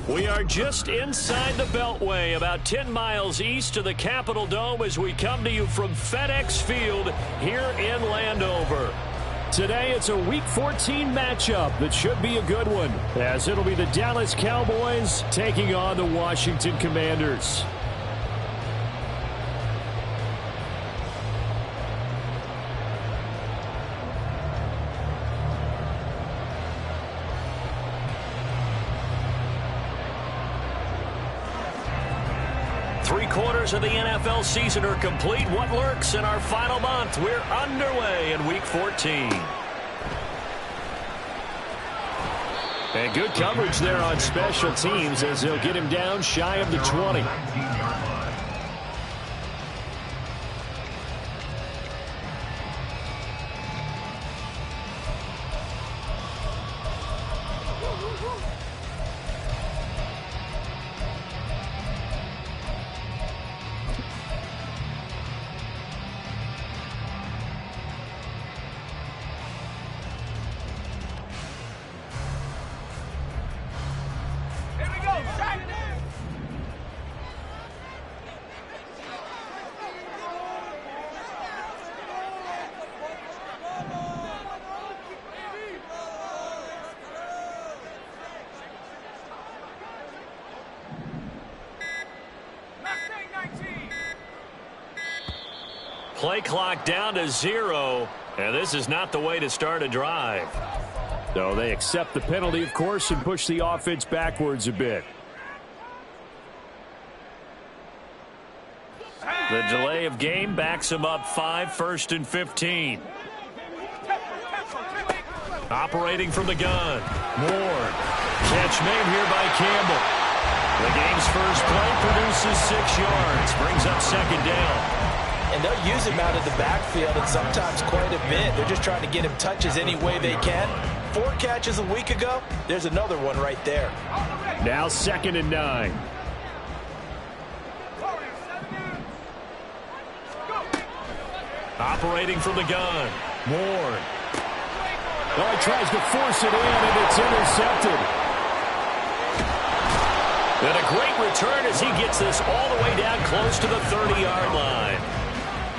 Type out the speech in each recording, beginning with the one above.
We are just inside the Beltway, about 10 miles east of the Capitol Dome as we come to you from FedEx Field here in Landover. Today it's a Week 14 matchup that should be a good one, as it'll be the Dallas Cowboys taking on the Washington Commanders. Three-quarters of the NFL season are complete. What lurks in our final month? We're underway in Week 14. And good coverage there on special teams as they'll get him down shy of the 20. Play clock down to 0, and this is not the way to start a drive. So they accept the penalty, of course, and push the offense backwards a bit. The delay of game backs them up 5, 1st and 15. Operating from the gun. Moore. Catch made here by Campbell. The game's first play produces 6 yards. Brings up 2nd down. And they'll use him out of the backfield, and sometimes quite a bit. They're just trying to get him touches any way they can. 4 catches a week ago. There's another one right there. Now 2nd and 9. Operating from the gun. Moore. Oh, he tries to force it in, and it's intercepted. And a great return as he gets this all the way down close to the 30-yard line.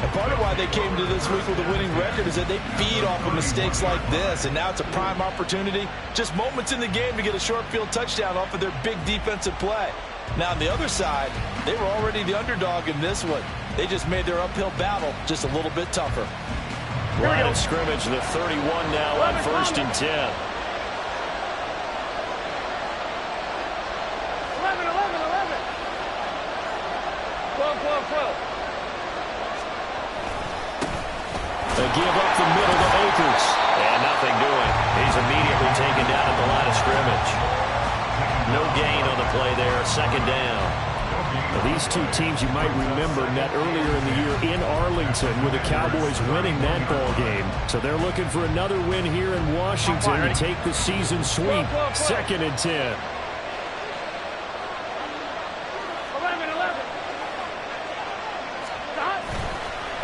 And part of why they came to this week with a winning record is that they feed off of mistakes like this, and now it's a prime opportunity, just moments in the game to get a short field touchdown off of their big defensive play. Now on the other side, they were already the underdog in this one. They just made their uphill battle just a little bit tougher. Line of scrimmage, the 31 now on 1st and 10. 12. They give up the middle to Akers. And nothing doing. He's immediately taken down at the line of scrimmage. No gain on the play there. 2nd down. Now, these two teams you might remember met earlier in the year in Arlington with the Cowboys winning that ball game. So they're looking for another win here in Washington to take the season sweep. 2nd and 10.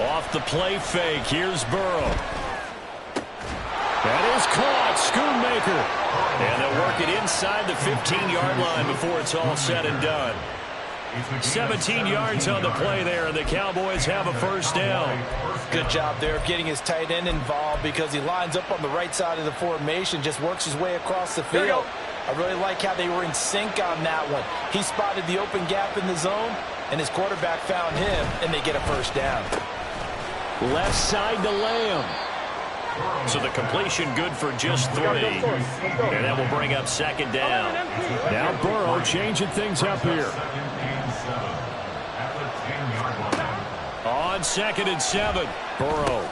Off the play fake, here's Burrow. That is caught, Schoonmaker. And they'll work it inside the 15-yard line before it's all said and done. 17 yards on the play there, and the Cowboys have a 1st down. Good job there of getting his tight end involved because he lines up on the right side of the formation, just works his way across the field. I really like how they were in sync on that one. He spotted the open gap in the zone, and his quarterback found him, and they get a 1st down. Left side to Lamb. So the completion good for just 3. And that will bring up 2nd down. Now Burrow changing things up here. On 2nd and 7. Burrow.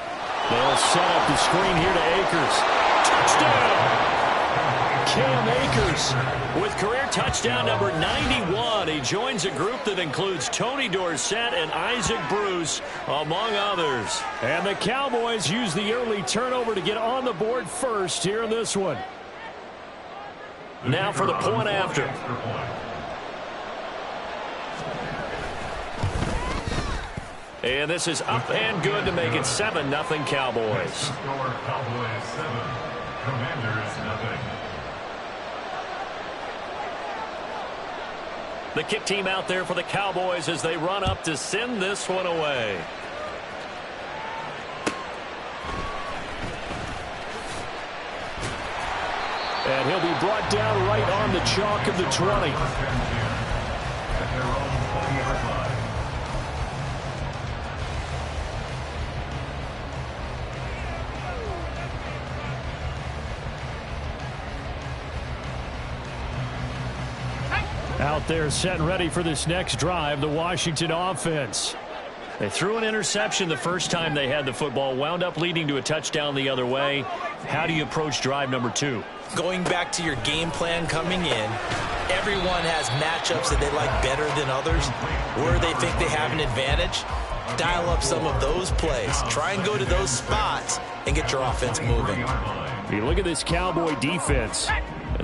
They'll set up the screen here to Akers. Touchdown! Cam Akers with career touchdown number 91. He joins a group that includes Tony Dorsett and Isaac Bruce, among others. And the Cowboys use the early turnover to get on the board first here in this one. Now for the point after. And this is up and good to make it 7-0 Cowboys. Cowboys 7, Commanders 0. The kick team out there for the Cowboys as they run up to send this one away. And he'll be brought down right on the chalk of the 20. Out there set and ready for this next drive, the Washington offense. They threw an interception the first time they had the football, wound up leading to a touchdown the other way. How do you approach drive number 2? Going back to your game plan coming in, everyone has matchups that they like better than others. Where they think they have an advantage, dial up some of those plays. Try and go to those spots and get your offense moving. You look at this Cowboy defense.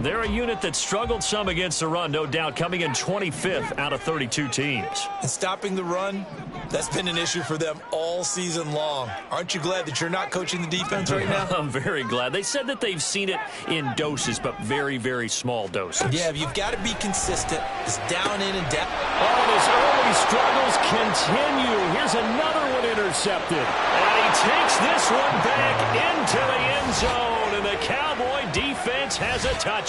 They're a unit that struggled some against the run, no doubt, coming in 25th out of 32 teams. And stopping the run, that's been an issue for them all season long. Aren't you glad that you're not coaching the defense right now? I'm very glad. They said that they've seen it in doses, but very, very small doses. Yeah, you've got to be consistent. It's down in and down. Oh, his early struggles continue. Here's another one intercepted. And he takes this one back into the end zone, and the Cowboy defense has a touchdown.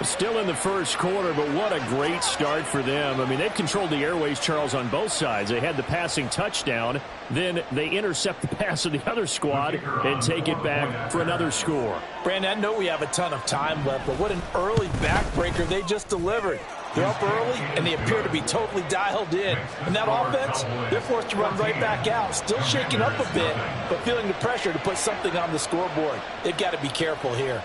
Still in the first quarter, but what a great start for them. I mean, they've controlled the airways, Charles, on both sides. They had the passing touchdown. Then they intercept the pass of the other squad and take it back for another score. Brandon, I know we have a ton of time left, but what an early backbreaker they just delivered. They're up early, and they appear to be totally dialed in. And that offense, they're forced to run right back out. Still shaking up a bit, but feeling the pressure to put something on the scoreboard. They've got to be careful here.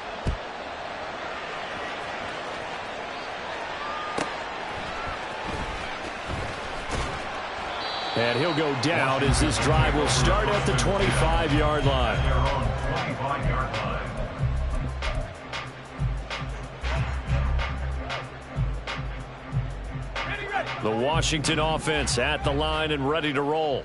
And he'll go down as this drive will start at the 25-yard line. The Washington offense at the line and ready to roll.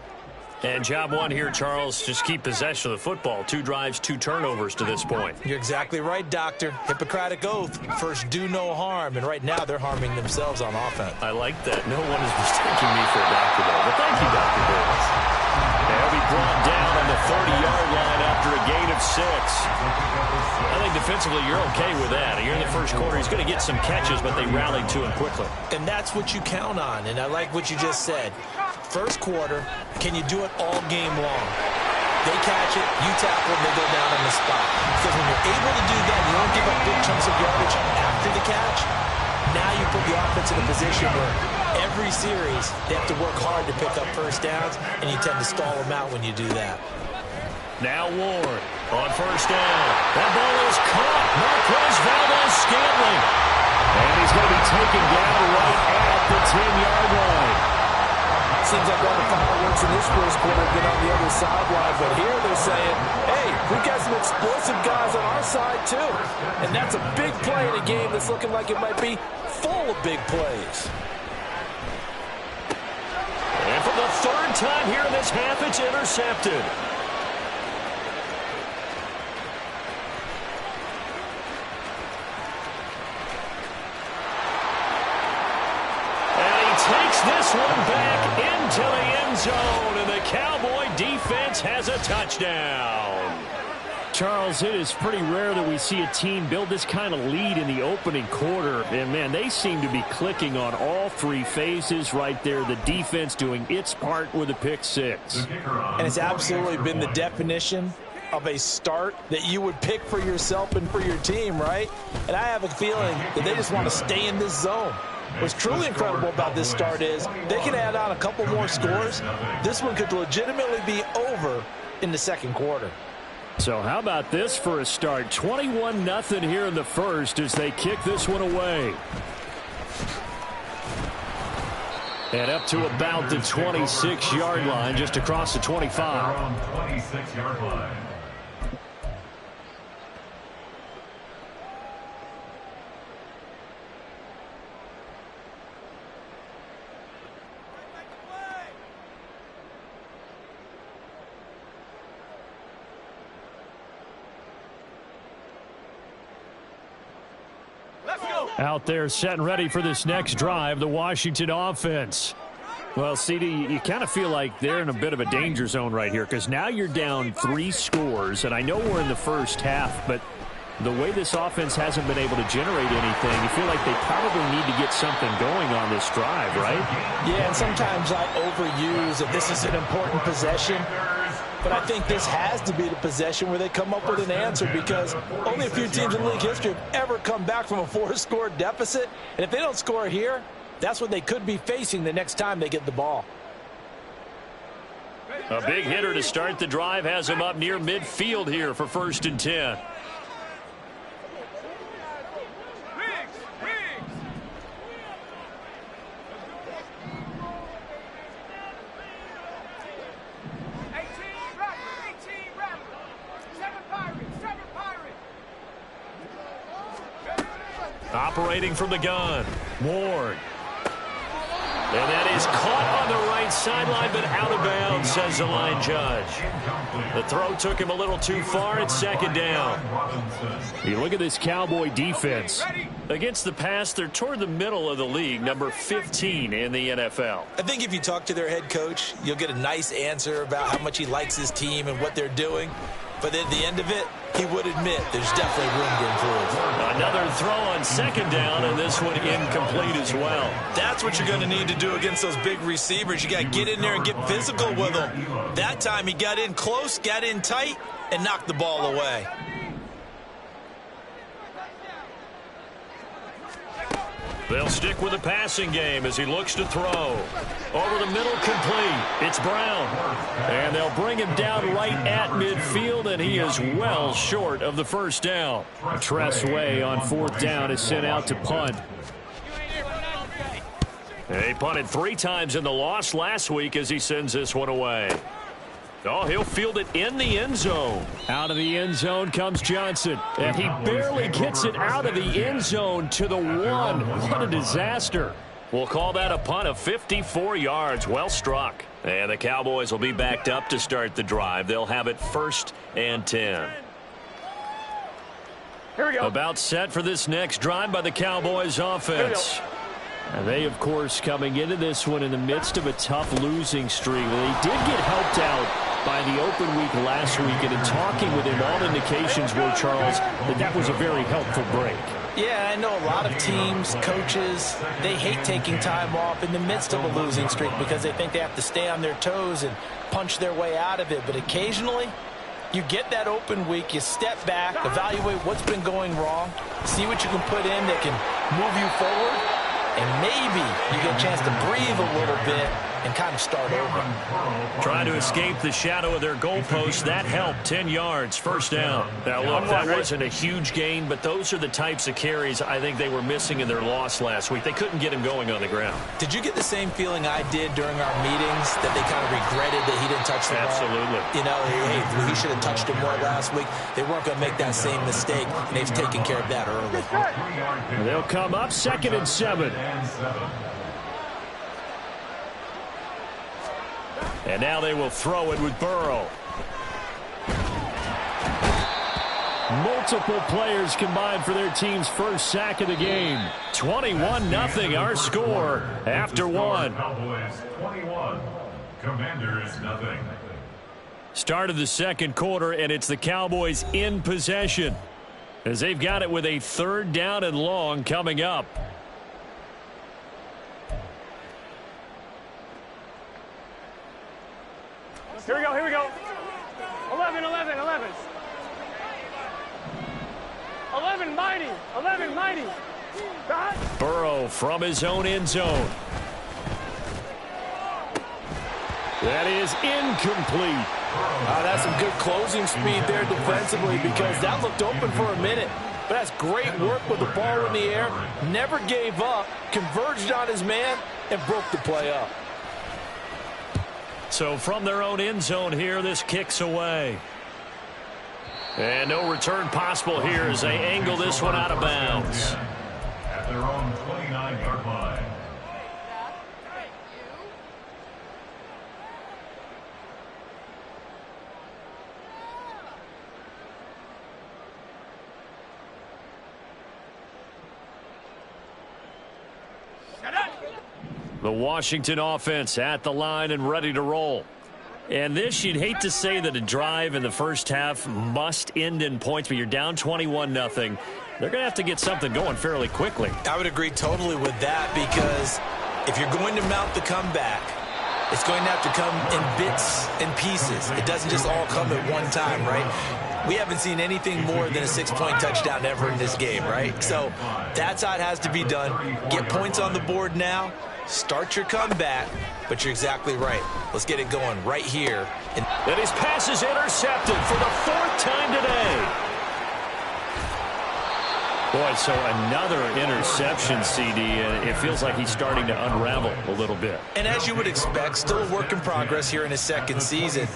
And job one here, Charles, just keep possession of the football. 2 drives, 2 turnovers to this point. You're exactly right, Doctor. Hippocratic oath. First, do no harm. And right now, they're harming themselves on offense. I like that. No one is mistaking me for a doctor, though. But thank you, Dr. Davis. They'll be brought down on the 30-yard line after a gain of 6. I think defensively you're okay with that. Here in the first quarter, he's going to get some catches, but they rallied to him quickly. And that's what you count on. And I like what you just said. First quarter, can you do it all game long? They catch it, you tackle, and they go down on the spot. Because when you're able to do that, you don't give up big chunks of yardage after the catch. Now you put the offense in a position where every series they have to work hard to pick up first downs, and you tend to stall them out when you do that. Now Ward on first down. That ball is caught. Marquez Valdes-Scantling. And he's going to be taken down right at the 10-yard line. Seems like all the fireworks in this first quarter have been on the other sideline, but here they're saying, hey, we've got some explosive guys on our side too. And that's a big play in a game that's looking like it might be full of big plays. And for the 3rd time here in this half, it's intercepted. Takes this one back into the end zone, and the Cowboy defense has a touchdown. Charles, it is pretty rare that we see a team build this kind of lead in the opening quarter. And, man, they seem to be clicking on all 3 phases right there. The defense doing its part with a pick 6. And it's absolutely been the definition of a start that you would pick for yourself and for your team, right? And I have a feeling that they just want to stay in this zone. What's truly incredible about this start is they can add on a couple more scores. This one could legitimately be over in the second quarter. So how about this for a start? 21-0 here in the first as they kick this one away. And up to about the 26-yard line, just across the 25. 26-yard line. Let's go. Out there set and ready for this next drive, the Washington offense. Well, CD, you kind of feel like they're in a bit of a danger zone right here because now you're down 3 scores, and I know we're in the first half, but the way this offense hasn't been able to generate anything, you feel like they probably need to get something going on this drive, right? Yeah, and sometimes I overuse that this is an important possession. But I think this has to be the possession where they come up with an answer because only a few teams in league history have ever come back from a 4-score deficit. And if they don't score here, that's what they could be facing the next time they get the ball. A big hitter to start the drive has him up near midfield here for 1st and 10. Operating from the gun, Ward. And that is caught on the right sideline, but out of bounds, says the line judge. The throw took him a little too far. It's 2nd down. You look at this Cowboy defense. Against the pass, they're toward the middle of the league, number 15 in the NFL. I think if you talk to their head coach, you'll get a nice answer about how much he likes his team and what they're doing. But at the end of it, he would admit there's definitely room to improve. Another throw on 2nd down, and this one incomplete as well. That's what you're going to need to do against those big receivers. You got to get in there and get physical with them. That time he got in close, got in tight, and knocked the ball away. They'll stick with the passing game as he looks to throw. Over the middle, complete. It's Brown. And they'll bring him down right at midfield, and he is well short of the 1st down. Tress Way on 4th down is sent out to punt. He punted 3 times in the loss last week as he sends this one away. Oh, he'll field it in the end zone. Out of the end zone comes Johnson. And he barely gets it out of the end zone to the 1. What a disaster. We'll call that a punt of 54 yards. Well struck. And the Cowboys will be backed up to start the drive. They'll have it 1st and 10. Here we go. About set for this next drive by the Cowboys offense. And they, of course, coming into this one in the midst of a tough losing streak. They did get helped out by the open week last week, and in talking with him, all indications were, Charles, that was a very helpful break. Yeah, I know a lot of teams, coaches, they hate taking time off in the midst of a losing streak because they think they have to stay on their toes and punch their way out of it. But occasionally, you get that open week, you step back, evaluate what's been going wrong, see what you can put in that can move you forward, and maybe you get a chance to breathe a little bit and kind of start over. Trying to escape the shadow of their goalpost. That helped. 10 yards, 1st down. Now, look, that wasn't a huge gain, but those are the types of carries I think they were missing in their loss last week. They couldn't get him going on the ground. Did you get the same feeling I did during our meetings, that they kind of regretted that he didn't touch the ball? Absolutely. You know, hey, he should have touched it more last week. They weren't going to make that same mistake, and they've taken care of that early. They'll come up 2nd and 7. And now they will throw it with Burrow. Multiple players combined for their team's 1st sack of the game. 21-0 our score after 1. Cowboys 21, Commanders nothing. Start of the 2nd quarter, and it's the Cowboys in possession as they've got it with a 3rd down and long coming up. Here we go, here we go. 11, 11, 11. 11, mighty. 11, mighty. Burrow from his own end zone. That is incomplete. That's some good closing speed there defensively because that looked open for a minute. But that's great work with the ball in the air. Never gave up, converged on his man, and broke the play up. So from their own end zone here, this kicks away. And no return possible here as they angle this one out of bounds. At their own 29-yard line. The Washington offense at the line and ready to roll. And this, you'd hate to say that a drive in the first half must end in points, but you're down 21-0. They're going to have to get something going fairly quickly. I would agree totally with that, because if you're going to mount the comeback, it's going to have to come in bits and pieces. It doesn't just all come at one time, right? We haven't seen anything more than a 6-point touchdown ever in this game, right? So that's how it has to be done. Get points on the board now. Start your comeback, but you're exactly right. Let's get it going right here. And his pass is intercepted for the 4th time today. Boy, so another interception, CD, and it feels like he's starting to unravel a little bit. And as you would expect, still a work in progress here in his second season.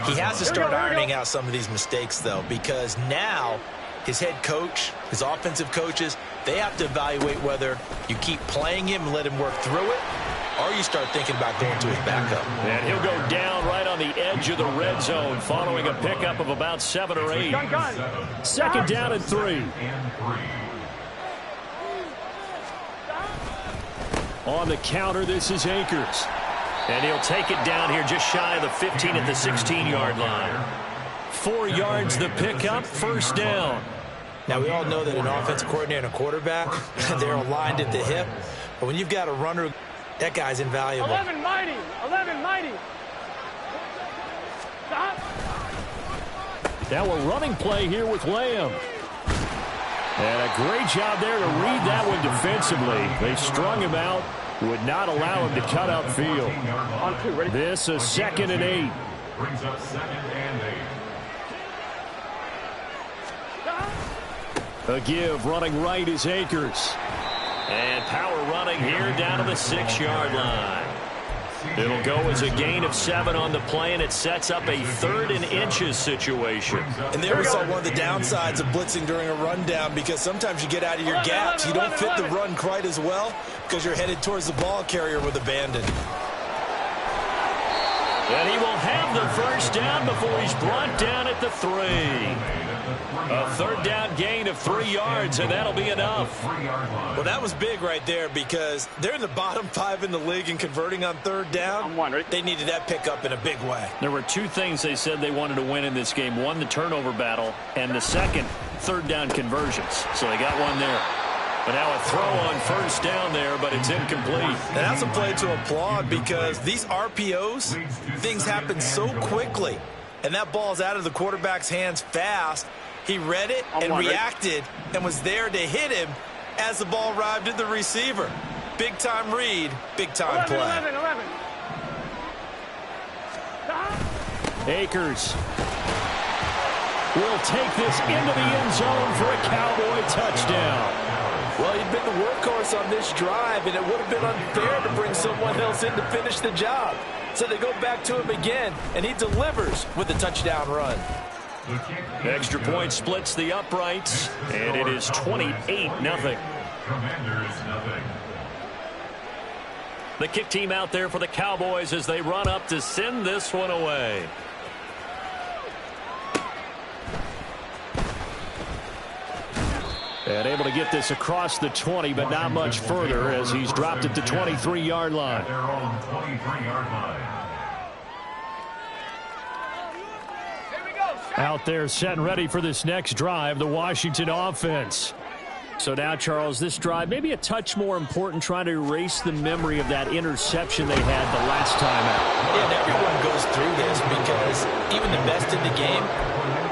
He has to start ironing out some of these mistakes, though, because now his head coach, his offensive coaches, they have to evaluate whether you keep playing him and let him work through it, or you start thinking about going to his backup. And he'll go down right on the edge of the red zone following a pickup of about 7 or 8. Second down and 3. On the counter, this is Akers. And he'll take it down here just shy of the 15 at the 16-yard line. 4 yards the pickup, first down. Now, we all know that an offensive coordinator and a quarterback, they're aligned at the hip. But when you've got a runner, that guy's invaluable. 11 mighty. 11 mighty. Stop. Now a running play here with Lamb. And a great job there to read that one defensively. They strung him out, would not allow him to cut upfield. On 2, ready? This is 2nd and 8. Brings up 2nd and 8. A give running right is Akers. And power running here down to the 6-yard line. It'll go as a gain of 7 on the play, and it sets up a 3rd and inches situation. And there we saw one of the downsides of blitzing during a rundown, because sometimes you get out of your gaps. You don't fit the run quite as well because you're headed towards the ball carrier with abandon. And he will have the first down before he's brought down at the 3. A 3rd down gain of 3 yards, and that'll be enough. Well, that was big right there, because they're in the bottom 5 in the league in converting on 3rd down. They needed that pickup in a big way. There were 2 things they said they wanted to win in this game. One, the turnover battle, and the second, 3rd down conversions. So they got one there. But now a throw on 1st down there, but it's incomplete. And that's a play to applaud, because these RPOs, things happen so quickly. And that ball's out of the quarterback's hands fast. He read it and reacted and was there to hit him as the ball arrived at the receiver. Big-time read, big-time play. 11. Akers will take this into the end zone for a Cowboy touchdown. Well, he'd been the workhorse on this drive, and it would have been unfair to bring someone else in to finish the job. So they go back to him again, and he delivers with a touchdown run. Extra point splits the uprights, and it is 28-0. Commanders, nothing. The kick team out there for the Cowboys as they run up to send this one away. And able to get this across the 20, but not much further as he's dropped it to 23-yard line. Their own 23-yard line. Out there set and ready for this next drive, the Washington offense. So now, Charles, this drive maybe a touch more important, trying to erase the memory of that interception they had the last time out. Yeah, and everyone goes through this, because even the best in the game,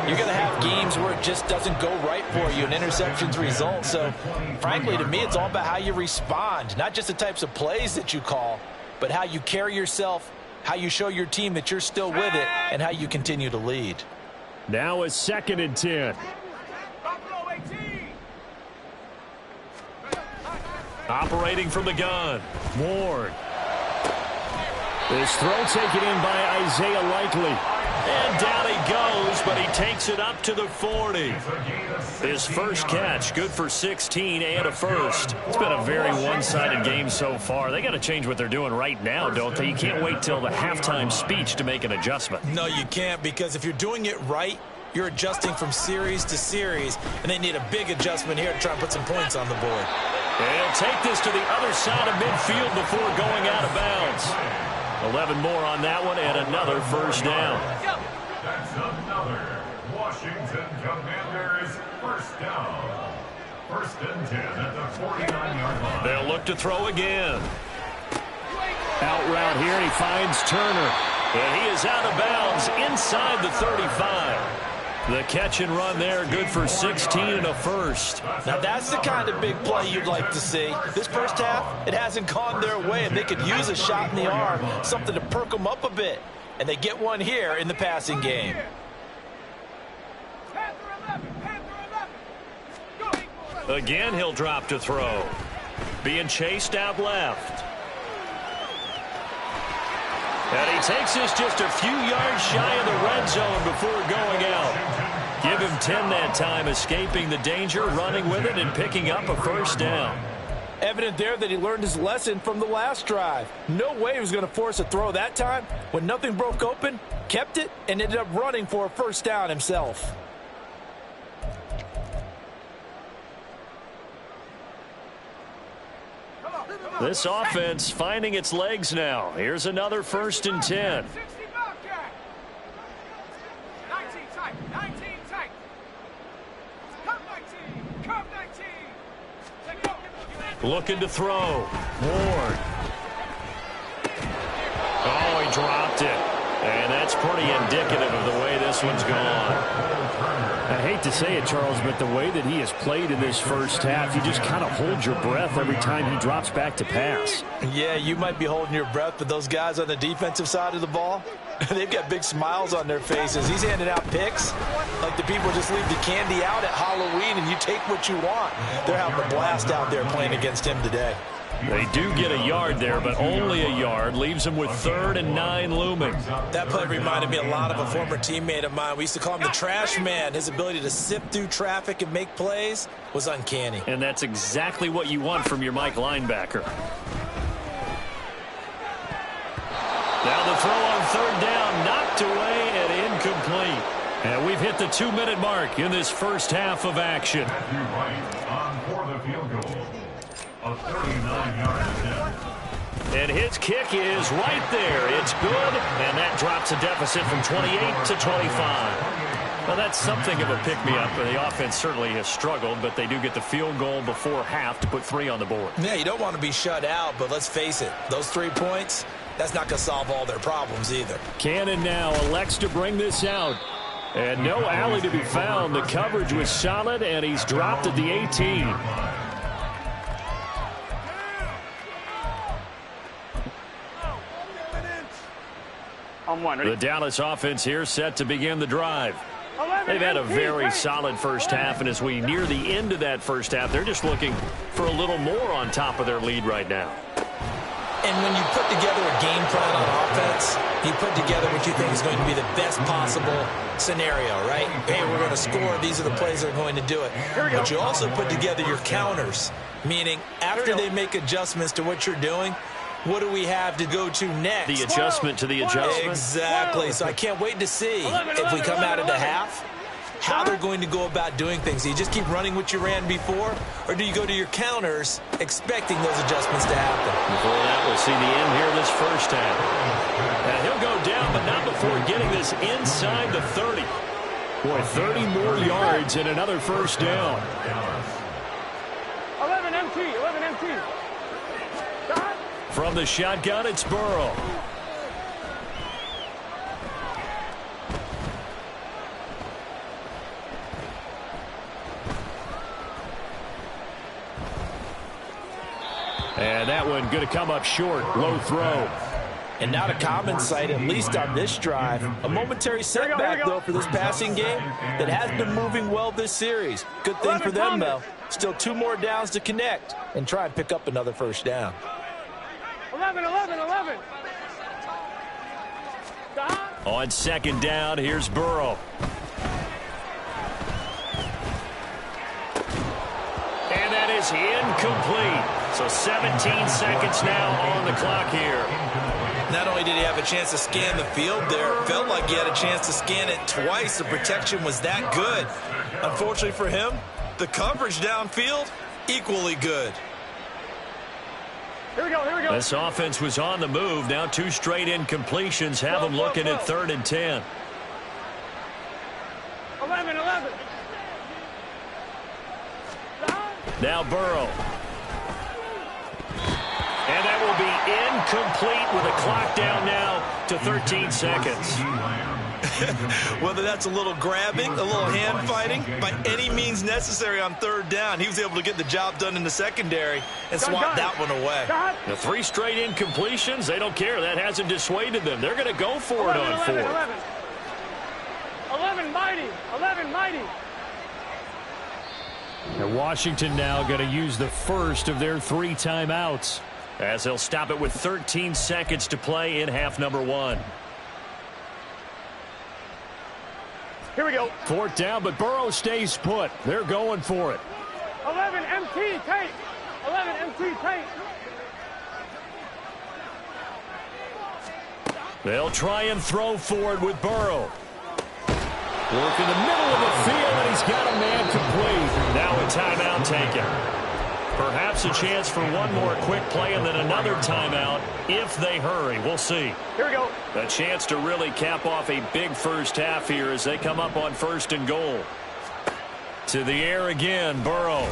you're going to have games where it just doesn't go right for you, and interceptions result. So, frankly, to me, it's all about how you respond, not just the types of plays that you call, but how you carry yourself, how you show your team that you're still with it, and how you continue to lead. Now a 2nd and 10. Operating from the gun, Ward. This throw taken in by Isaiah Likely. And down he goes, but he takes it up to the 40. His first catch, good for 16 and a first. It's been a very one-sided game so far. They got to change what they're doing right now, don't they? You can't wait till the halftime speech to make an adjustment. No, you can't, because if you're doing it right, you're adjusting from series to series, and they need a big adjustment here to try and put some points on the board. And he'll take this to the other side of midfield before going out of bounds. 11 more on that one and another first down. That's another Washington Commanders first down. First and 10 at the 49-yard line. They'll look to throw again. Out route here, and he finds Turner. And he is out of bounds inside the 35. The catch and run there, good for 16 and a first. Now that's the kind of big play you'd like to see. This first half, it hasn't gone their way, and they could use a shot in the arm, something to perk them up a bit. And they get one here in the passing game. Again, he'll drop to throw. Being chased out left. And he takes this just a few yards shy of the red zone before going out. Give him 10 that time, escaping the danger, running with it, and picking up a first down. Evident there that he learned his lesson from the last drive. No way he was going to force a throw that time. When nothing broke open, kept it, and ended up running for a first down himself. This offense finding its legs now. Here's another first and 10. Looking to throw. Ward. Oh, he dropped it. And that's pretty indicative of the way this one's gone. I hate to say it, Charles, but the way that he has played in this first half, you just kind of hold your breath every time he drops back to pass. Yeah, you might be holding your breath, but those guys on the defensive side of the ball, they've got big smiles on their faces. He's handing out picks like the people just leave the candy out at Halloween and you take what you want. They're having a blast out there playing against him today. They do get a yard there, but only a yard. Leaves them with 3rd and 9 looming. That play reminded me a lot of a former teammate of mine. We used to call him the trash man. His ability to sift through traffic and make plays was uncanny. And that's exactly what you want from your Mike linebacker. Now the throw on 3rd down, knocked away and incomplete. And we've hit the 2-minute mark in this first half of action. Matthew Wright on for the field goal. A 39-yard attempt. And his kick is right there. It's good, and that drops a deficit from 28 to 25. Well, that's something of a pick-me-up. The offense certainly has struggled, but they do get the field goal before half to put 3 on the board. Yeah, you don't want to be shut out, but let's face it, those 3 points, that's not going to solve all their problems either. Cannon now elects to bring this out. And no alley to be found. The coverage was solid, and he's dropped at the 18. The Dallas offense here set to begin the drive. They've had a very solid first half, and as we near the end of that first half, they're just looking for a little more on top of their lead right now. And when you put together a game plan on offense, you put together what you think is going to be the best possible scenario, right? Hey, we're going to score. These are the plays that are going to do it. But you also put together your counters, meaning after they make adjustments to what you're doing, what do we have to go to next? The adjustment to the adjustment? Exactly. So I can't wait to see if we come out of the half, how they're going to go about doing things. Do you just keep running what you ran before, or do you go to your counters expecting those adjustments to happen? Before that, we'll see the end here of this first half. And he'll go down, but not before getting this inside the 30. Boy, 30 more yards and another first down. 11 MT, 11 MT. From the shotgun, it's Burrow. And that one going to come up short. Low throw. And not a common sight, at least on this drive. A momentary setback, though, for this passing game that has been moving well this series. Good thing for them, though. Still 2 more downs to connect and try and pick up another first down. 11, 11, 11. On 2nd down, here's Burrow. And that is incomplete. So 17 seconds now on the clock here. Not only did he have a chance to scan the field there, it felt like he had a chance to scan it twice. The protection was that good. Unfortunately for him, the coverage downfield, equally good. Here we go, here we go. This offense was on the move. Now 2 straight incompletions have them looking at 3rd and 10. 11. Now Burrow. And that will be incomplete with a clock down now to 13 seconds. Whether that's a little grabbing, a little hand fighting, by any means necessary on 3rd down, he was able to get the job done in the secondary and swat that one away. The 3 straight incompletions, they don't care. That hasn't dissuaded them. They're going to go for it on 4th. 11 mighty. And Washington now going to use the first of their 3 timeouts, as they'll stop it with 13 seconds to play in half number 1. Here we go. 4th down, but Burrow stays put. They're going for it. 11 MT tape. 11 MT tape. They'll try and throw forward with Burrow. Work in the middle of the field, and he's got a man complete. Now a timeout taken. Perhaps a chance for one more quick play and then another timeout if they hurry. We'll see. Here we go. A chance to really cap off a big first half here as they come up on 1st and goal. To the air again, Burrow.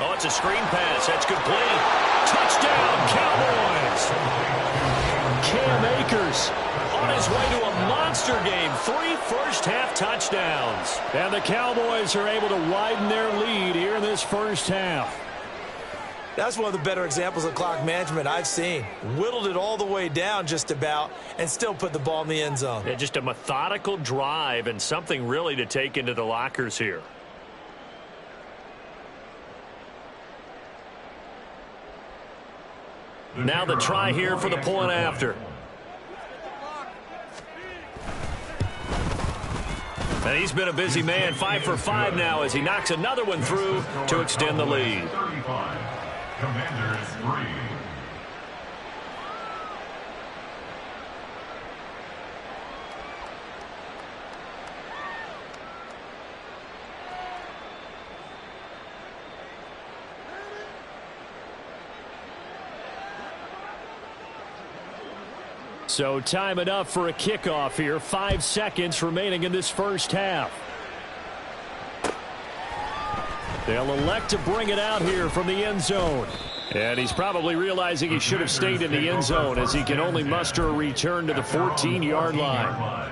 Oh, it's a screen pass. That's complete. Touchdown, Cowboys. Cam Akers on his way to a monster game. 3 first-half touchdowns. And the Cowboys are able to widen their lead here in this first half. That's one of the better examples of clock management I've seen. Whittled it all the way down just about and still put the ball in the end zone. Yeah, just a methodical drive and something really to take into the lockers here. Now the try here for the point after. And he's been a busy man, 5 for 5 now as he knocks another one through to extend the lead. 35. Commanders 3. So time enough for a kickoff here. 5 seconds remaining in this first half. They'll elect to bring it out here from the end zone. And he's probably realizing he should have stayed in the end zone as he can only muster a return to the 14-yard line.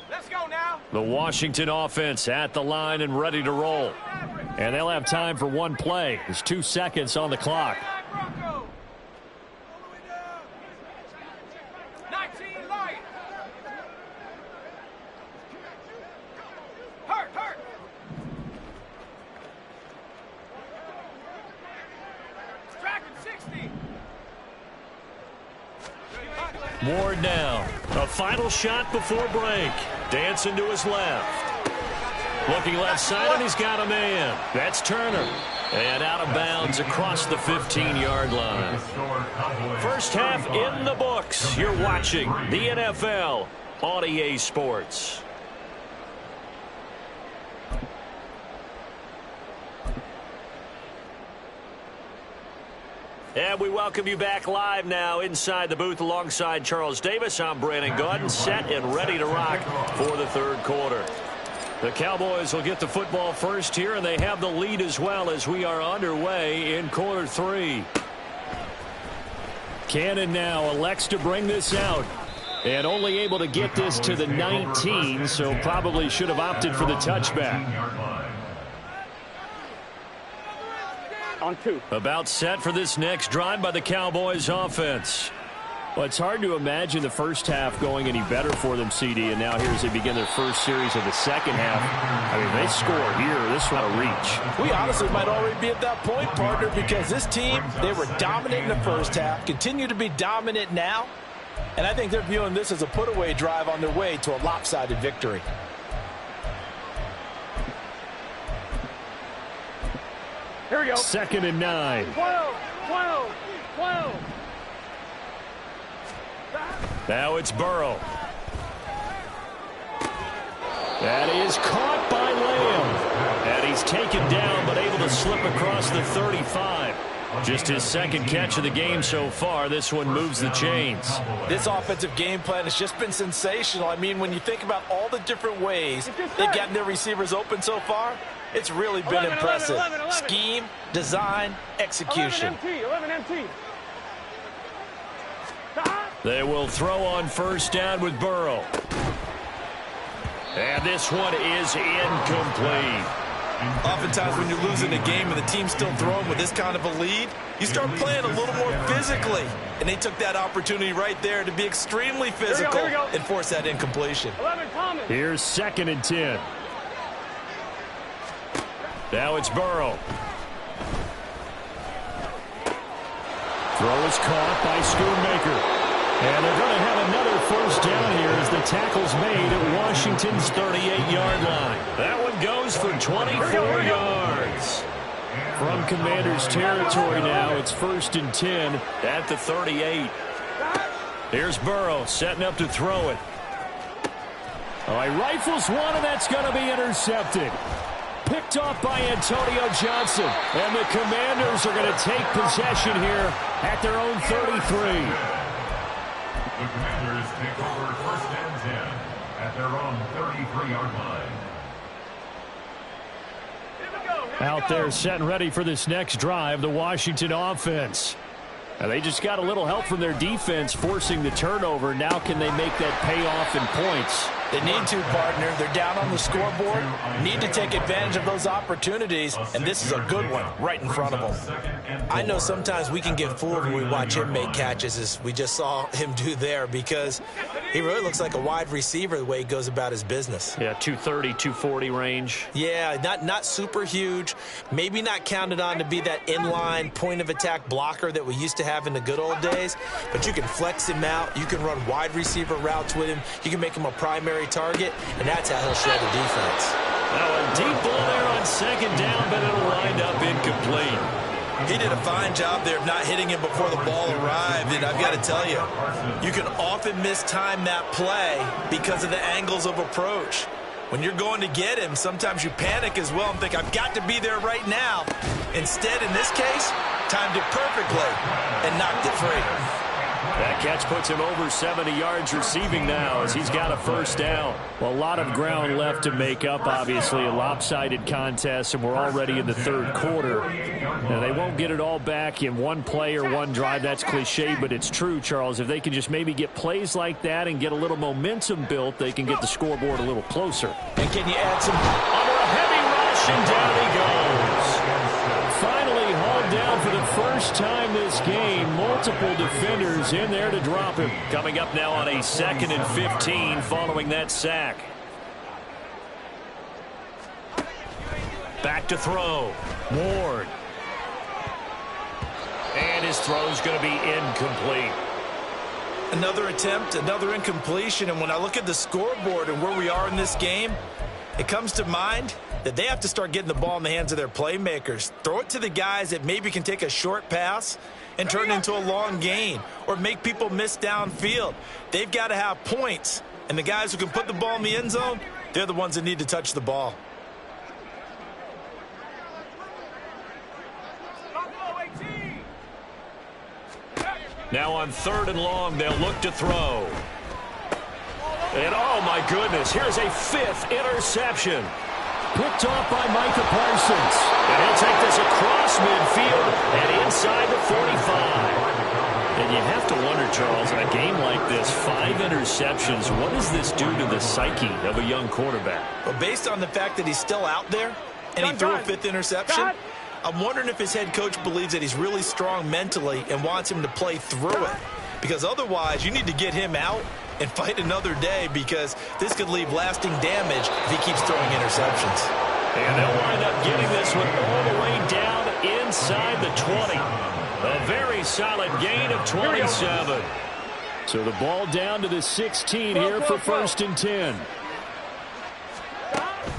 Let's go now. The Washington offense at the line and ready to roll. And they'll have time for one play. There's 2 seconds on the clock. 19 light. Hurt. Tracking 60. Ward down. A final shot before break. Dancing to his left. Looking left side, and he's got a man. That's Turner. And out of bounds across the 15-yard line. First half in the books. You're watching the NFL on EA Sports. And we welcome you back live now inside the booth alongside Charles Davis. I'm Brandon Gaudin, set and ready to rock for the third quarter. The Cowboys will get the football first here, and they have the lead as well as we are underway in quarter 3. Cannon now elects to bring this out. And only able to get this to the 19, so probably should have opted for the touchback. On 2. About set for this next drive by the Cowboys offense. Well, it's hard to imagine the first half going any better for them, CD, and now here as they begin their first series of the second half. I mean, they score here. This one a reach. We honestly might already be at that point, partner, because this team, they were dominant in the first half, continue to be dominant now, and I think they're viewing this as a put-away drive on their way to a lopsided victory. Here we go. 2nd and 9. 12. Now it's Burrow. That is caught by Lamb. And he's taken down, but able to slip across the 35. Just his second catch of the game so far. This one moves the chains. This offensive game plan has just been sensational. I mean, when you think about all the different ways they've gotten their receivers open so far, it's really been impressive. 11. Scheme, design, execution. 11 MT. They will throw on first down with Burrow. And this one is incomplete. Oftentimes when you're losing a game and the team's still throwing with this kind of a lead, you start playing a little more physically. And they took that opportunity right there to be extremely physical and force that incompletion. 11 Thomas. Here's 2nd and 10. Now it's Burrow. Throw is caught by Schoonmaker. And they're going to have another first down here as the tackle's made at Washington's 38-yard line. That one goes for 24 yards. From Commanders territory now, it's 1st and 10 at the 38. Here's Burrow setting up to throw it. All right, rifles one, and that's going to be intercepted. Picked off by Antonio Johnson. And the Commanders are going to take possession here at their own 33. The Commanders take over 1st and 10 at their own 33-yard line. Out there set and ready for this next drive, the Washington offense. And they just got a little help from their defense forcing the turnover. Now can they make that pay off in points? They need to, partner. They're down on the scoreboard. Need to take advantage of those opportunities, and this is a good one right in front of them. I know sometimes we can get fooled when we watch him make catches, as we just saw him do there, because he really looks like a wide receiver the way he goes about his business. Yeah, 230, 240 range. Yeah, not super huge. Maybe not counted on to be that inline point-of-attack blocker that we used to have in the good old days, but you can flex him out. You can run wide receiver routes with him. You can make him a primary target, and that's how he'll shred the defense. Now a deep ball there on 2nd down, but it'll wind up incomplete. He did a fine job there of not hitting him before the ball arrived, and I've got to tell you, you can often mistime that play because of the angles of approach. When you're going to get him, sometimes you panic as well and think, I've got to be there right now. Instead, in this case, timed it perfectly and knocked it free. That catch puts him over 70 yards receiving now as he's got a first down. Well, a lot of ground left to make up, obviously. A lopsided contest, and we're already in the 3rd quarter. Now, they won't get it all back in one play or one drive. That's cliche, but it's true, Charles. If they can just maybe get plays like that and get a little momentum built, they can get the scoreboard a little closer. And can you add some... Under a heavy rush, and down he goes. Finally hauled down for the first time this game. Multiple defenders in there to drop him. Coming up now on a 2nd and 15 following that sack. Back to throw. Ward. And his throw's going to be incomplete. Another attempt, another incompletion, and when I look at the scoreboard and where we are in this game, it comes to mind that they have to start getting the ball in the hands of their playmakers. Throw it to the guys that maybe can take a short pass and turn it into a long gain or make people miss downfield. They've got to have points, and the guys who can put the ball in the end zone, they're the ones that need to touch the ball. Now on 3rd and long, they'll look to throw. And oh my goodness, here's a 5th interception. Picked off by Micah Parsons. And he'll take this across midfield and inside the 45. And you have to wonder, Charles, in a game like this, 5 interceptions, what does this do to the psyche of a young quarterback? Well, based on the fact that he's still out there and he threw a 5th interception, I'm wondering if his head coach believes that he's really strong mentally and wants him to play through it. Because otherwise, you need to get him out and fight another day, because this could leave lasting damage if he keeps throwing interceptions. And they'll wind up getting this one all the way down inside the 20. A very solid gain of 27. So the ball down to the 16 here for 1st and 10.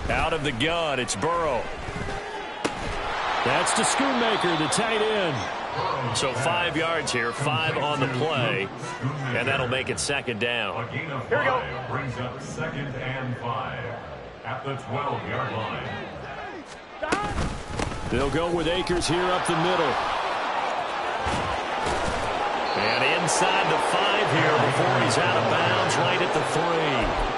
Out of the gun, it's Burrow. That's to Schoonmaker, the tight end. So 5 yards here, 5 on the play, and that'll make it 2nd down. A gain of 5 brings up 2nd and 5. at the 12-yard line. They'll go with Akers here up the middle. And inside the 5 here before he's out of bounds, right at the 3.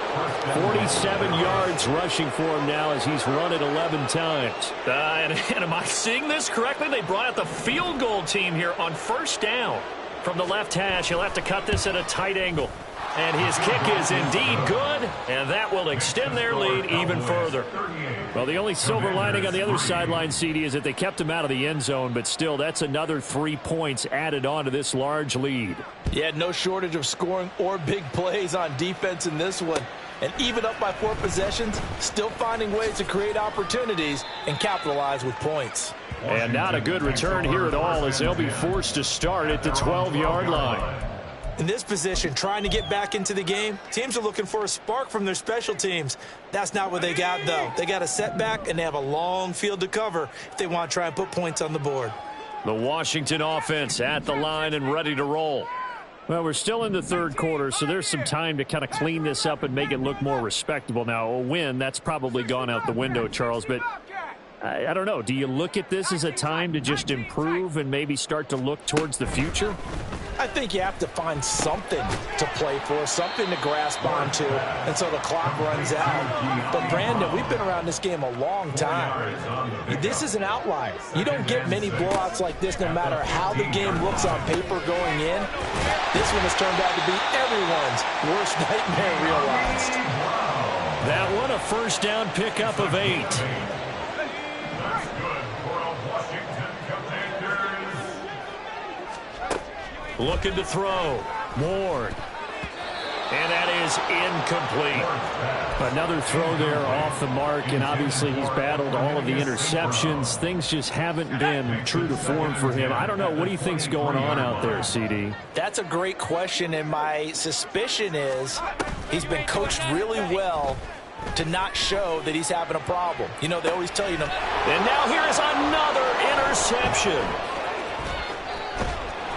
47 yards rushing for him now as he's run it 11 times. And am I seeing this correctly? They brought out the field goal team here on first down. From the left hash, he'll have to cut this at a tight angle. And his kick is indeed good, and that will extend their lead even further. Well, the only silver lining on the other sideline, CD, is that they kept him out of the end zone, but still, that's another 3 points added on to this large lead. Yeah, no shortage of scoring or big plays on defense in this one. And even up by 4 possessions, still finding ways to create opportunities and capitalize with points. And not a good return here at all as they'll be forced to start at the 12-yard line. In this position, trying to get back into the game, teams are looking for a spark from their special teams. That's not what they got, though. They got a setback, and they have a long field to cover if they want to try and put points on the board. The Washington offense at the line and ready to roll. Well, we're still in the third quarter, so there's some time to kind of clean this up and make it look more respectable. Now, a win, that's probably gone out the window, Charles, but I don't know. Do you look at this as a time to just improve and maybe start to look towards the future? I think you have to find something to play for, something to grasp onto until the clock runs out. But, Brandon, we've been around this game a long time. This is an outlier. You don't get many blowouts like this no matter how the game looks on paper going in. This one has turned out to be everyone's worst nightmare realized. That one, a first down pickup of 8. Looking to throw. Ward. And that is incomplete. Another throw there off the mark, and obviously he's battled all of the interceptions. Things just haven't been true to form for him. I don't know. What do you think's going on out there, CD? That's a great question, and my suspicion is he's been coached really well to not show that he's having a problem. You know, they always tell you. And now here is another interception.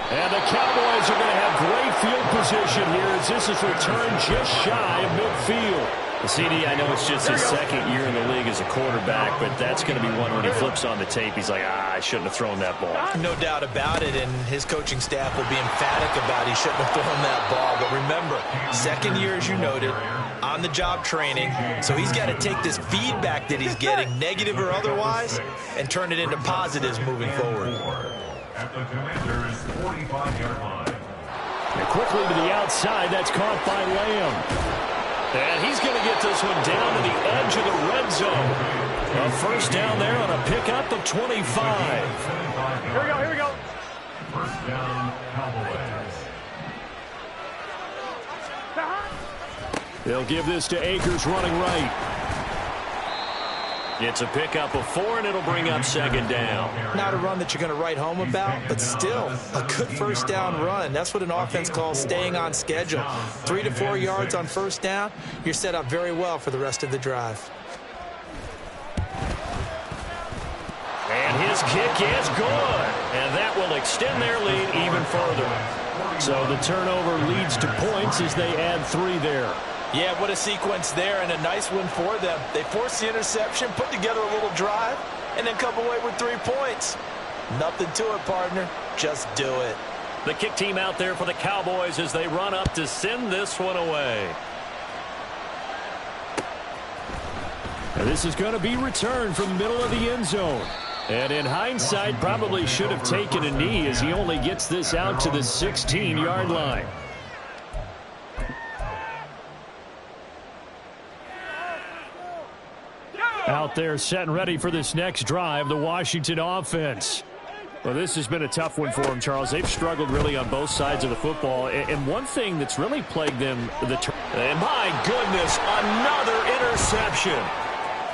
And the Cowboys are going to have great field position here as this is returned just shy of midfield. CD, I know it's just his second year in the league as a quarterback, but that's going to be one when he flips on the tape. He's like, I shouldn't have thrown that ball. No doubt about it, and his coaching staff will be emphatic about he shouldn't have thrown that ball. But remember, second year, as you noted, on-the-job training, so he's got to take this feedback that he's getting, negative or otherwise, and turn it into positives moving forward. At the Commander's 45-yard line. And quickly to the outside, that's caught by Lamb. And he's going to get this one down to the edge of the red zone. A first down there on a pickup of 25. Here we go, here we go. First down, Cowboys. They'll give this to Akers running right. It's a pickup of 4, and it'll bring up second down. Not a run that you're going to write home about, but still a good first down run. That's what an offense calls staying on schedule. 3 to 4 yards on first down, you're set up very well for the rest of the drive. And his kick is good. And that will extend their lead even further. So the turnover leads to points as they add 3 there. Yeah, what a sequence there, and a nice win for them. They forced the interception, put together a little drive, and then come away with 3 points. Nothing to it, partner. Just do it. The kick team out there for the Cowboys as they run up to send this one away. And this is going to be returned from the middle of the end zone. And in hindsight, probably should have taken a knee as he only gets this out to the 16-yard line. Out there set and ready for this next drive, the Washington offense. Well, this has been a tough one for them, Charles. They've struggled really on both sides of the football. And one thing that's really plagued them, and my goodness, another interception.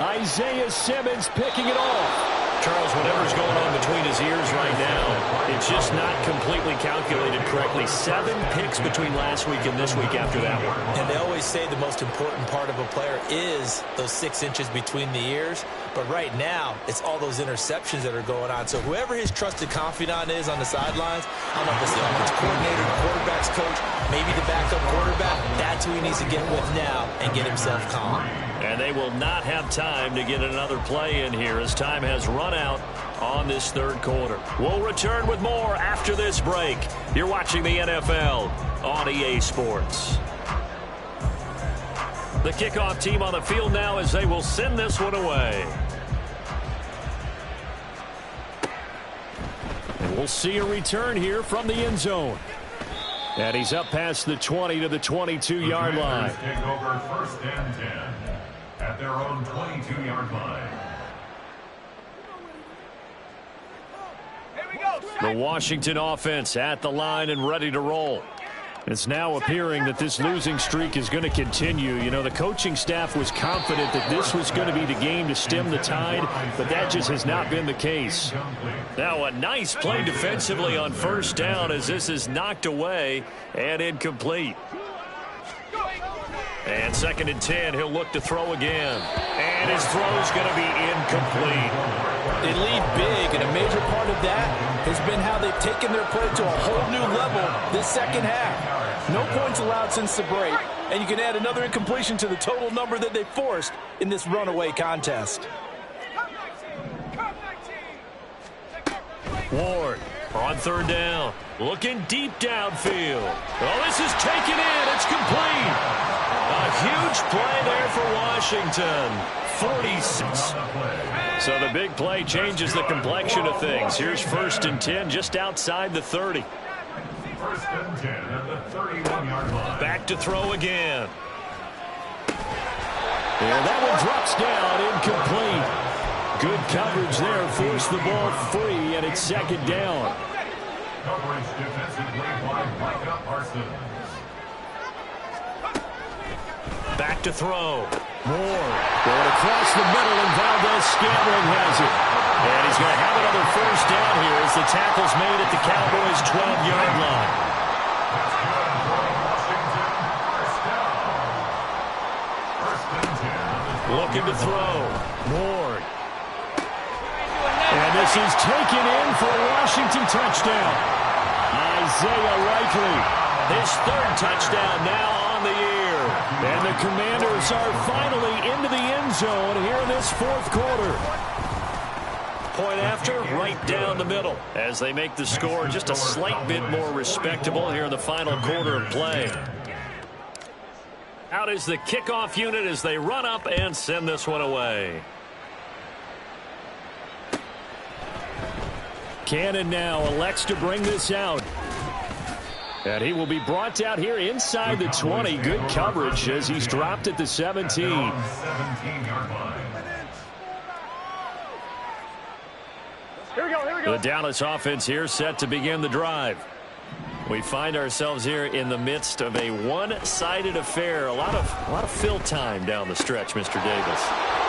Isaiah Simmons picking it off. Charles, whatever's going on between his ears right now, it's just not completely calculated correctly. 7 picks between last week and this week after that one. And they always say the most important part of a player is those 6 inches between the ears. But right now, it's all those interceptions that are going on. So whoever his trusted confidant is on the sidelines, I don't know if it's the offensive coordinator, the quarterback's coach, maybe the backup quarterback, that's who he needs to get with now and get himself calm. And they will not have time to get another play in here as time has run out on this third quarter. We'll return with more after this break. You're watching the NFL on EA Sports. The kickoff team on the field now as they will send this one away. And we'll see a return here from the end zone. And he's up past the 20 to the 22-yard line. Take over first and 10 at their own 22-yard line. The Washington offense at the line and ready to roll. It's now appearing that this losing streak is going to continue. You know, the coaching staff was confident that this was going to be the game to stem the tide, but that just has not been the case. Now a nice play defensively on first down as this is knocked away and incomplete. And 2nd and 10, he'll look to throw again. And his throw's going to be incomplete. They lead big, and a major part of that has been how they've taken their play to a whole new level this second half. No points allowed since the break, and you can add another incompletion to the total number that they forced in this runaway contest. Ward on 3rd down, looking deep downfield. Oh, this is taken in. It's complete. A huge play there for Washington. 46. So the big play changes the complexion of things. Here's 1st and 10 just outside the 30. 1st and 10 at the 31-yard line. Back to throw again. And that one drops down, incomplete. Good coverage there, forced the ball free, and it's 2nd down. Coverage defensively by Micah Parsons. Back to throw. Moore going across the middle, and Valdez-Scantling has it. And he's going to have another 1st down here as the tackle's made at the Cowboys' 12-yard line. That's good for Washington. 1st down. 1st and 10. Looking to throw. Moore. And this is taken in for a Washington touchdown. Isaiah Likely, his 3rd touchdown now on the year. And the Commanders are finally into the end zone here in this 4th quarter. Point after, right down the middle as they make the score just a slight bit more respectable here in the final quarter of play. Out is the kickoff unit as they run up and send this one away. Cannon now elects to bring this out. And he will be brought out here inside the 20. Good coverage as he's dropped at the 17. 17-yard line. Here we go. The Dallas offense here set to begin the drive. We find ourselves here in the midst of a one-sided affair. A lot of fill time down the stretch, Mr. Davis.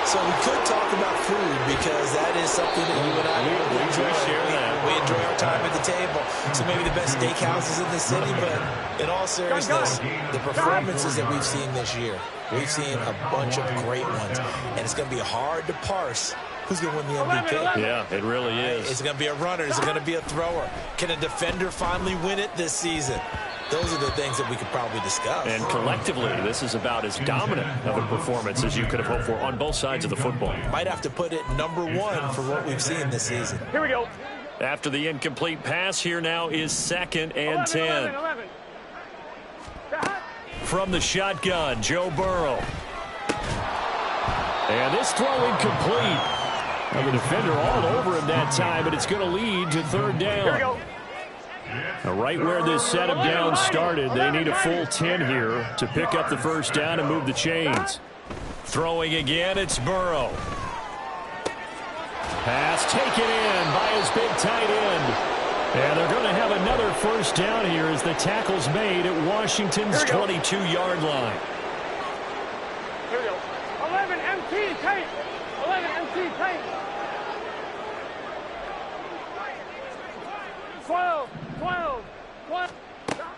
So we could talk about food because that is something that you and I we share that. We enjoy our time at the table. So maybe the best steakhouses in the city, but in all seriousness, the performances that we've seen this year, we've seen a bunch of great ones. And it's going to be hard to parse who's going to win the MVP. Yeah, it really is. Is it going to be a runner? Is it going to be a thrower? Can a defender finally win it this season? Those are the things that we could probably discuss. And collectively, this is about as dominant of a performance as you could have hoped for on both sides of the football. Might have to put it number 1 for what we've seen this season. Here we go. After the incomplete pass, here now is 2nd and 10. 11. From the shotgun, Joe Burrow. And this throw incomplete. And the defender all over him that time, but it's going to lead to 3rd down. Here we go. Now, right where this setup down started, they need a full 10 here to pick up the 1st down and move the chains. Throwing again, it's Burrow. Pass taken in by his big tight end. And they're going to have another 1st down here as the tackle's made at Washington's 22-yard line. Here we go. 11 MT tape. 11 MT tape. 12.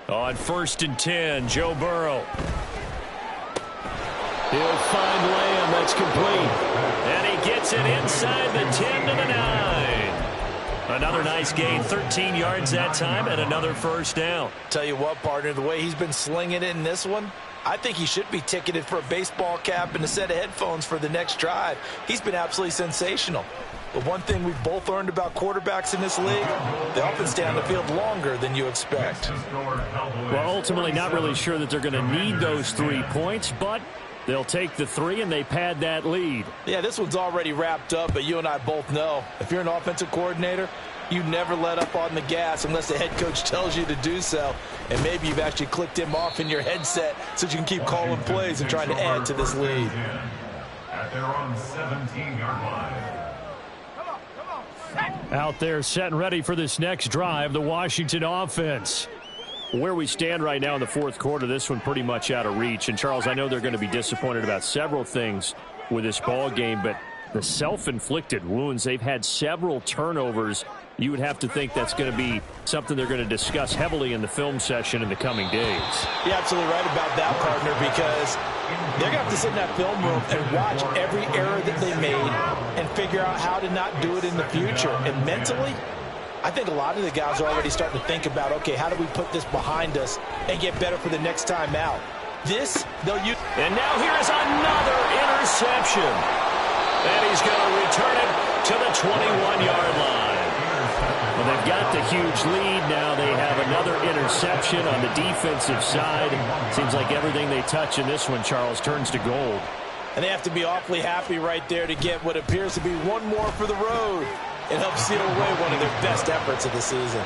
On 1st and 10, Joe Burrow. He'll find Lamb. That's complete. And he gets it inside the 10 to the 9. Another nice gain, 13 yards that time, and another first down. Tell you what, partner, the way he's been slinging it in this one, I think he should be ticketed for a baseball cap and a set of headphones for the next drive. He's been absolutely sensational. But one thing we've both learned about quarterbacks in this league, they often stay on the field longer than you expect. Well, ultimately not really sure that they're going to need those 3 points, but they'll take the 3 and they pad that lead. Yeah, this one's already wrapped up, but you and I both know if you're an offensive coordinator, you never let up on the gas unless the head coach tells you to do so. And maybe you've actually clicked him off in your headset so you can keep calling plays and trying to add to this lead. At their own 17-yard line. Out there set and ready for this next drive, the Washington offense. Where we stand right now in the fourth quarter, this one pretty much out of reach. And, Charles, I know they're going to be disappointed about several things with this ball game, but the self-inflicted wounds, they've had several turnovers. You would have to think that's going to be something they're going to discuss heavily in the film session in the coming days. You're absolutely right about that, partner, because they're going to have to sit in that film room and watch every error that they made and figure out how to not do it in the future. And mentally, I think a lot of the guys are already starting to think about, okay, how do we put this behind us and get better for the next time out? This, they'll use. And now here is another interception. And he's going to return it to the 21-yard line. Well, they've got the huge lead. Now they have another interception on the defensive side. Seems like everything they touch in this one, Charles, turns to gold. And they have to be awfully happy right there to get what appears to be one more for the road. It helps seal away one of their best efforts of the season.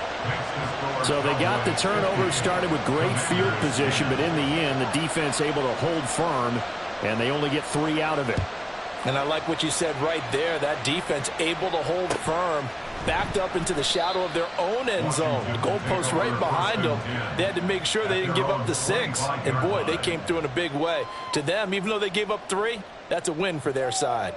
So they got the turnover, started with great field position, but in the end, the defense able to hold firm, and they only get 3 out of it. And I like what you said right there. That defense able to hold firm, backed up into the shadow of their own end zone. The goalpost right behind them. They had to make sure they didn't give up the 6. And, boy, they came through in a big way. To them, even though they gave up 3, that's a win for their side.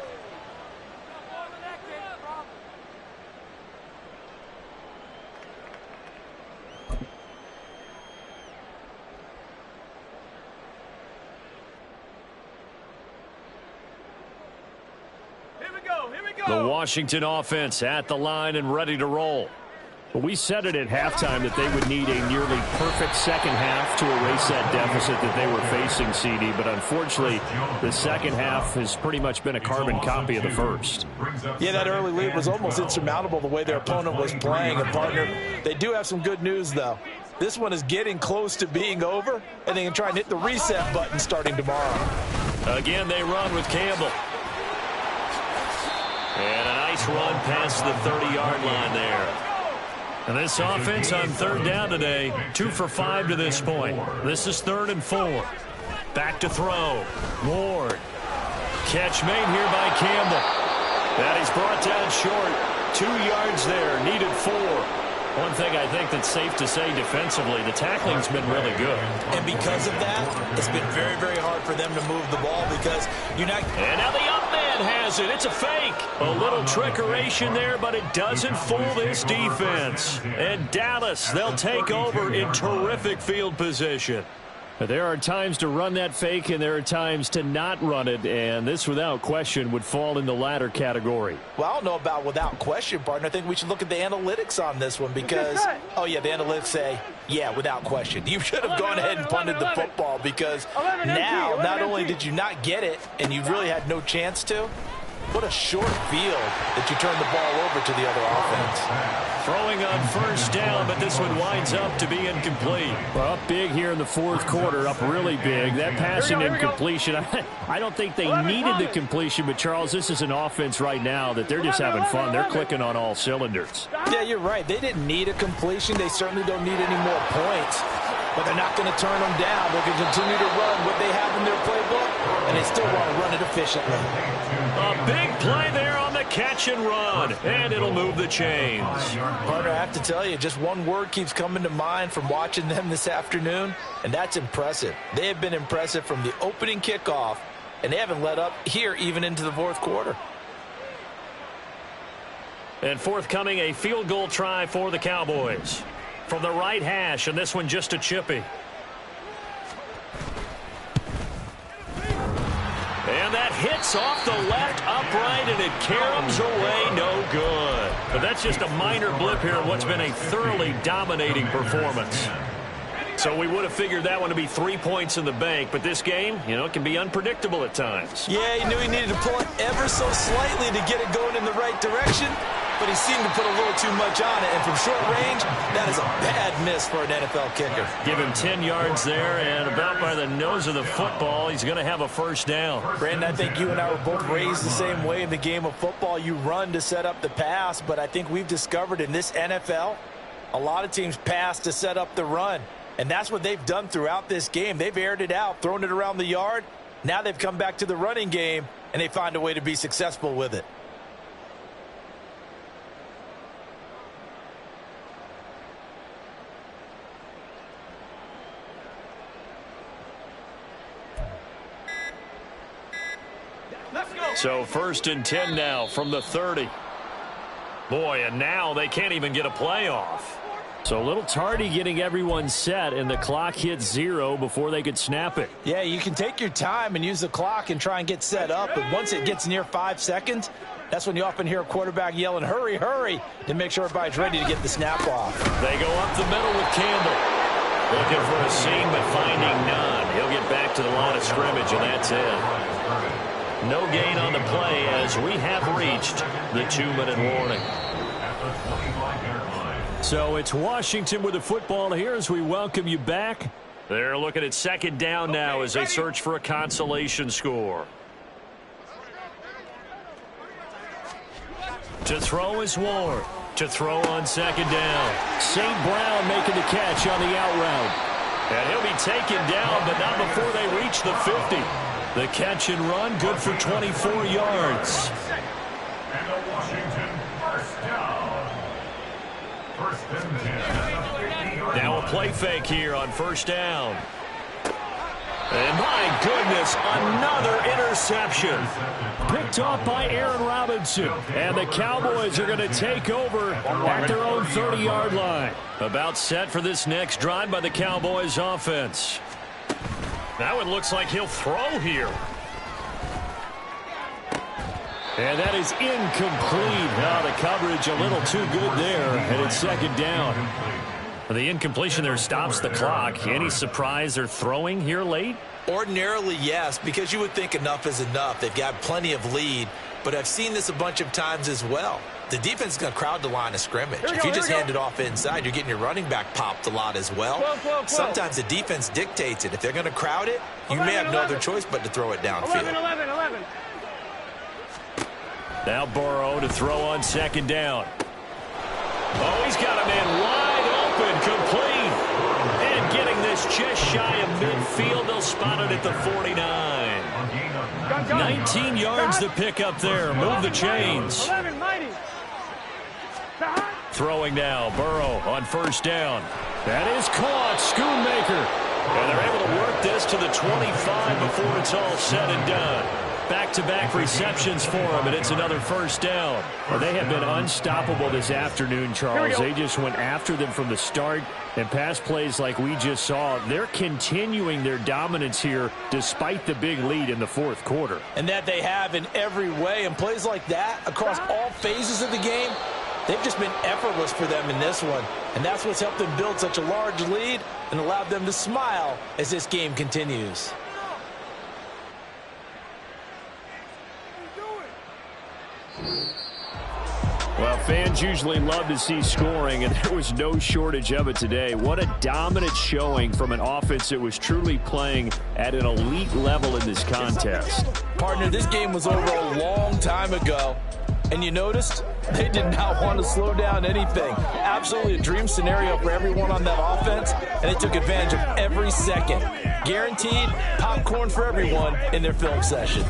The Washington offense at the line and ready to roll. But we said it at halftime that they would need a nearly perfect second half to erase that deficit that they were facing, CD. But unfortunately, the second half has pretty much been a carbon copy of the first. Yeah, that early lead was almost insurmountable the way their opponent was playing. And, partner, they do have some good news, though. This one is getting close to being over, and they can try and hit the reset button starting tomorrow. Again, they run with Campbell. And a nice run past the 30-yard line there. And this offense on third down today, 2 for 5 to this point. This is 3rd and 4. Back to throw. Ward. Catch made here by Campbell. That he's brought down short. 2 yards there. Needed 4. One thing I think that's safe to say defensively, the tackling's been really good. And because of that, it's been very, very hard for them to move the ball because you're not... And now the up man has it. It's a fake. A little trickeration there, but it doesn't fool this defense. And Dallas, they'll take over in terrific field position. There are times to run that fake, and there are times to not run it, and this, without question, would fall in the latter category. Well, I don't know about without question, partner. I think we should look at the analytics on this one because, oh, yeah, the analytics say, yeah, without question. You should have gone ahead and punted the football because now, not only did you not get it, and you really had no chance to, what a short field that you turned the ball over to the other offense. Throwing on first down, but this one winds up to be incomplete. Well, up big here in the fourth quarter, up really big. That passing incompletion, I don't think they needed the completion, but, Charles, this is an offense right now that they're just having fun. They're clicking on all cylinders. Yeah, you're right. They didn't need a completion. They certainly don't need any more points. But they're not going to turn them down. They're going to continue to run what they have in their playbook, and they still want to run it efficiently. A big play there on the catch and run, and it'll move the chains. Partner, I have to tell you, just one word keeps coming to mind from watching them this afternoon, and that's impressive. They have been impressive from the opening kickoff, and they haven't let up here even into the fourth quarter. And forthcoming, a field goal try for the Cowboys. From the right hash, and this one just a chippy. And that hits off the left upright, and it caroms away, no good. But that's just a minor blip here in what's been a thoroughly dominating performance. So we would have figured that one to be 3 points in the bank, but this game, it can be unpredictable at times. Yeah, he knew he needed to pull it ever so slightly to get it going in the right direction, but he seemed to put a little too much on it, and from short range, that is a bad miss for an NFL kicker. Give him 10 yards there, and about by the nose of the football, he's going to have a first down. Brandon, I think you and I were both raised the same way in the game of football. You run to set up the pass, but I think we've discovered in this NFL, a lot of teams pass to set up the run. And that's what they've done throughout this game. They've aired it out, thrown it around the yard. Now they've come back to the running game, and they find a way to be successful with it. So 1st and 10 now from the 30. Boy, and now they can't even get a play off. So a little tardy getting everyone set, and the clock hits 0 before they could snap it. Yeah, you can take your time and use the clock and try and get set up, but once it gets near 5 seconds, that's when you often hear a quarterback yelling, hurry, hurry, to make sure everybody's ready to get the snap off. They go up the middle with Campbell. Looking for a seam, but finding none. He'll get back to the line of scrimmage, and that's it. No gain on the play as we have reached the 2-minute warning. So it's Washington with the football here as we welcome you back. They're looking at 2nd down now as they search for a consolation score. To throw is Ward. To throw on 2nd down. St. Brown making the catch on the out route. And he'll be taken down, but not before they reach the 50. The catch and run, good for 24 yards. And the Washington first down. 1st and 10 at the 50-yard line. Now a play fake here on 1st down. And my goodness, another interception. Picked off by Aaron Robinson. And the Cowboys are going to take over at their own 30-yard line. About set for this next drive by the Cowboys offense. That one looks like he'll throw here. And that is incomplete. Now the coverage a little too good there, and it's 2nd down. The incompletion there stops the clock. Any surprise they're throwing here late? Ordinarily, yes, because you would think enough is enough. They've got plenty of lead, but I've seen this a bunch of times as well. The defense is going to crowd the line of scrimmage. If you just hand it off inside, you're getting your running back popped a lot as well. Sometimes the defense dictates it. If they're going to crowd it, you may have no other choice but to throw it downfield. 11. Now Burrow to throw on 2nd down. Oh, he's got a man wide open, complete. And getting this just shy of midfield, they'll spot it at the 49. 19 yards to pick up there. Move the chains. Throwing now, Burrow on 1st down. That is caught, Schoonmaker. And they're able to work this to the 25 before it's all said and done. Back-to-back receptions for him, and it's another 1st down. Well, they have been unstoppable this afternoon, Charles. They just went after them from the start, and pass plays like we just saw. They're continuing their dominance here despite the big lead in the 4th quarter. And that they have in every way, and plays like that across all phases of the game, they've just been effortless for them in this one. And that's what's helped them build such a large lead and allowed them to smile as this game continues. Well, fans usually love to see scoring, and there was no shortage of it today. What a dominant showing from an offense that was truly playing at an elite level in this contest. Partner, this game was over a long time ago, and you noticed they did not want to slow down anything. Absolutely a dream scenario for everyone on that offense, and they took advantage of every second. Guaranteed popcorn for everyone in their film session.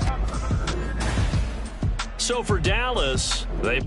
So for Dallas, they